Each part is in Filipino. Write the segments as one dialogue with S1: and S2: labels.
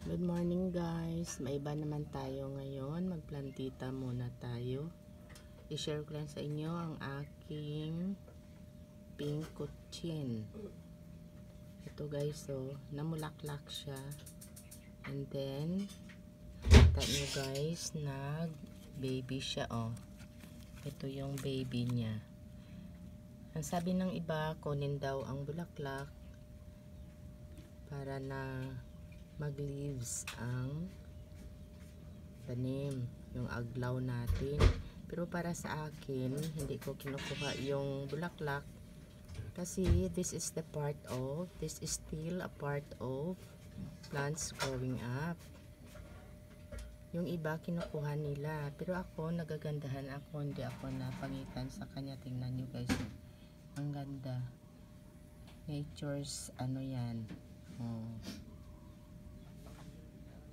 S1: Good morning guys, may iba naman tayo ngayon, magplantita muna tayo. I-share ko lang sa inyo ang aking pink kutsin. Ito guys, so namulaklak siya, and then kita nyo guys, nag baby siya. Ito yung baby niya. Ang sabi ng iba, kunin daw ang bulaklak para na mag-leaves ang tanim, yung aglaw natin. Pero para sa akin, hindi ko kinukuha yung bulaklak kasi this is still a part of plants growing up. Yung iba kinukuha nila, pero ako nagagandahan ako, hindi ako napangitan sa kanya. Tingnan nyo guys, ang ganda. Nature's ano yan,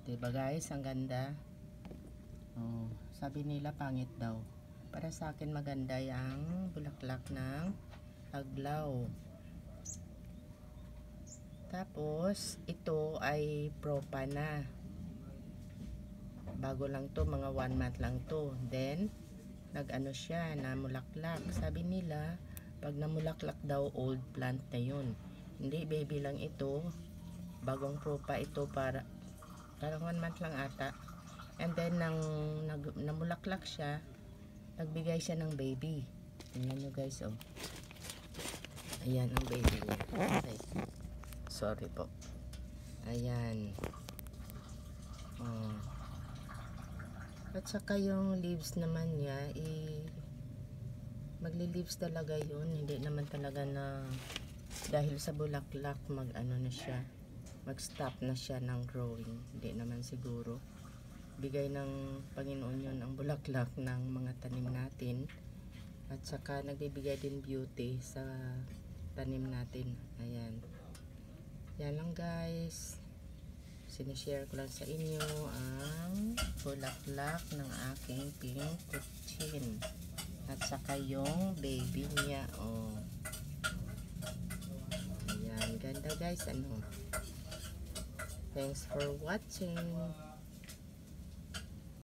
S1: diba guys, ang ganda. Sabi nila pangit daw, para sa akin maganda yung bulaklak ng aglaw. Tapos ito ay propa na, bago lang to, mga 1 month lang to. Then nag-ano siya, namulaklak. Sabi nila pag namulaklak daw, old plant na yun. Hindi, baby lang ito, bagong propa ito, para parang 1 month lang ata. And then nang namulaklak siya, nagbigay siya ng baby. Tingnan nyo guys, ayan ang baby niya. Ay, sorry po. Ayan. At saka yung leaves naman niya, magli-leaves talaga yun. Hindi naman talaga na dahil sa bulaklak mag-ano na siya, mag-stop na siya ng growing. Hindi naman siguro. Bigay ng Panginoon yun ang bulaklak ng mga tanim natin. At saka nagbibigay din beauty sa tanim natin. Ayan. Yan lang guys. Sinishare ko lang sa inyo ang bulaklak ng aking pink kutsin. At saka yung baby niya. Ayan. Ganda guys. Thanks for watching.